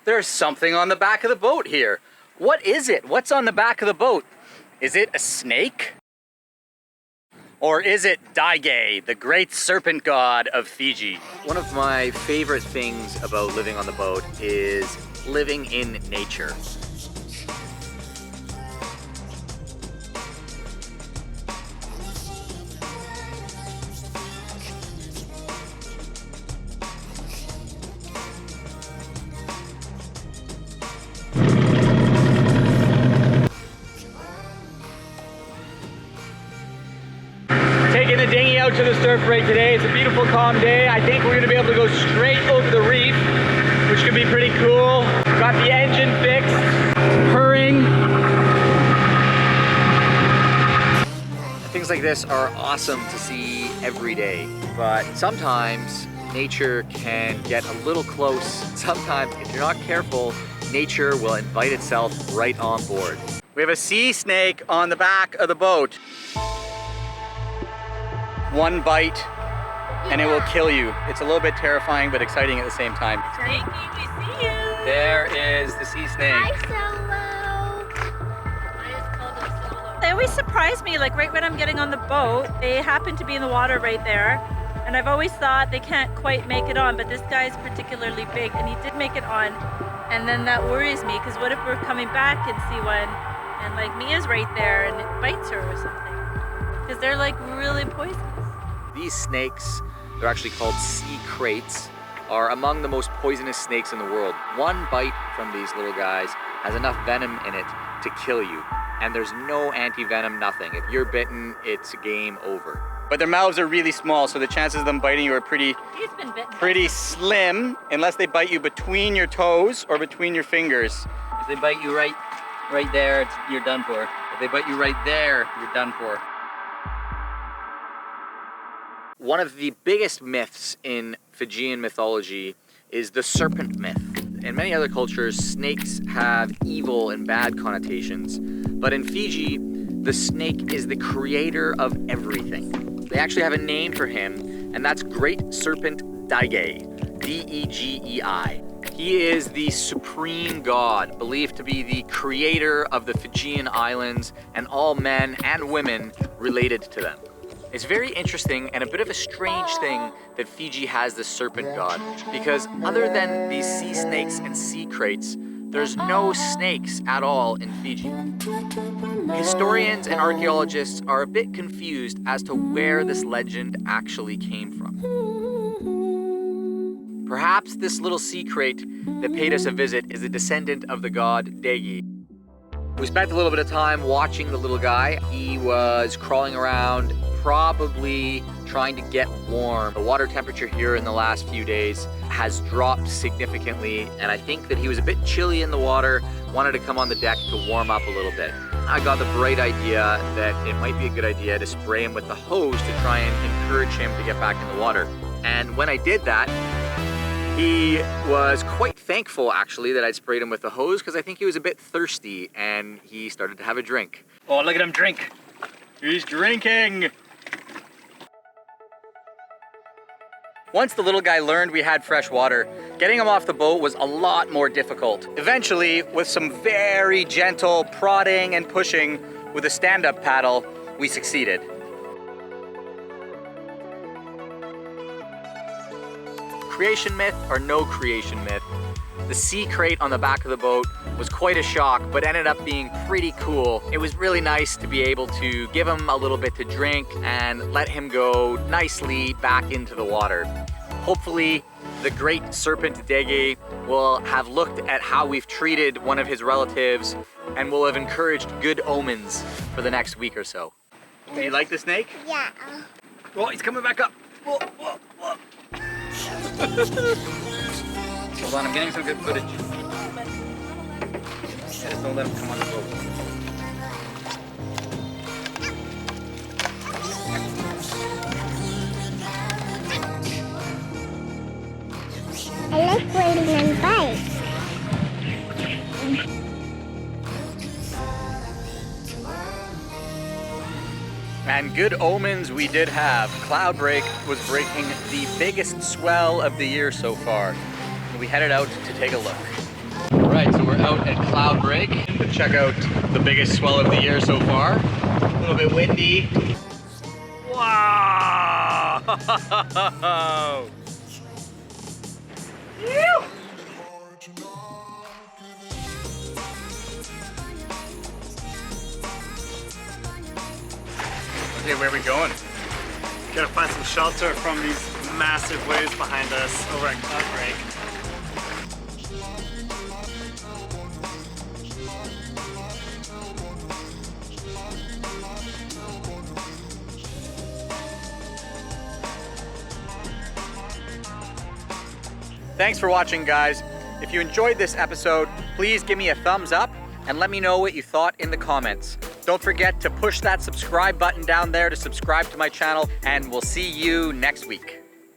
There's something on the back of the boat here. What is it? What's on the back of the boat? Is it a snake? Or is it Degei, the great serpent god of Fiji? One of my favorite things about living on the boat is living in nature. Taking the dinghy out to the surf break today. It's a beautiful, calm day. I think we're gonna be able to go straight over the reef, which could be pretty cool. Got the engine fixed, purring. Things like this are awesome to see every day, but sometimes nature can get a little close. Sometimes, if you're not careful, nature will invite itself right on board. We have a sea snake on the back of the boat. One bite and it will kill you. It's a little bit terrifying but exciting at the same time. Snakey, we see you. There is the sea snake. Hi, Solo. I just called him Solo. They always surprise me, like right when I'm getting on the boat, they happen to be in the water right there. And I've always thought they can't quite make it on, but this guy's particularly big and he did make it on. And then that worries me, because what if we're coming back and see one and like Mia's right there and it bites her or something? Because they're like really poisonous. These snakes, they're actually called sea kraits, are among the most poisonous snakes in the world. One bite from these little guys has enough venom in it to kill you. And there's no anti-venom, nothing. If you're bitten, it's game over. But their mouths are really small, so the chances of them biting you are pretty slim, unless they bite you between your toes or between your fingers. If they bite you right there, you're done for. If they bite you right there, you're done for. One of the biggest myths in Fijian mythology is the serpent myth. In many other cultures, snakes have evil and bad connotations. But in Fiji, the snake is the creator of everything. They actually have a name for him, and that's Great Serpent Degei, D-E-G-E-I. He is the supreme god, believed to be the creator of the Fijian islands and all men and women related to them. It's very interesting and a bit of a strange thing that Fiji has the serpent god, because other than these sea snakes and sea kraits, there's no snakes at all in Fiji. Historians and archaeologists are a bit confused as to where this legend actually came from. Perhaps this little sea krait that paid us a visit is a descendant of the god Degei. We spent a little bit of time watching the little guy. He was crawling around, probably trying to get warm. The water temperature here in the last few days has dropped significantly, and I think that he was a bit chilly in the water, wanted to come on the deck to warm up a little bit. I got the bright idea that it might be a good idea to spray him with the hose to try and encourage him to get back in the water. And when I did that, he was quite thankful, actually, that I'd sprayed him with the hose, because I think he was a bit thirsty, and he started to have a drink. Oh, look at him drink. He's drinking. Once the little guy learned we had fresh water, getting him off the boat was a lot more difficult. Eventually, with some very gentle prodding and pushing with a stand-up paddle, we succeeded. Creation myth or no creation myth, the sea krait on the back of the boat was quite a shock, but ended up being pretty cool. It was really nice to be able to give him a little bit to drink and let him go nicely back into the water. Hopefully, the great serpent Degei will have looked at how we've treated one of his relatives and will have encouraged good omens for the next week or so. Do you like the snake? Yeah. Oh, he's coming back up. Whoa, whoa, whoa. Hold on, I'm getting some good footage. Yeah, just don't let him come on the boat. I like riding on bikes. And good omens we did have. Cloudbreak was breaking the biggest swell of the year so far. We headed out to take a look. All right, so we're out at Cloud Break to check out the biggest swell of the year so far. A little bit windy. Wow! Okay, where are we going? Gotta find some shelter from these massive waves behind us over at Cloud Break. Thanks for watching, guys. If you enjoyed this episode, please give me a thumbs up and let me know what you thought in the comments. Don't forget to push that subscribe button down there to subscribe to my channel, and we'll see you next week.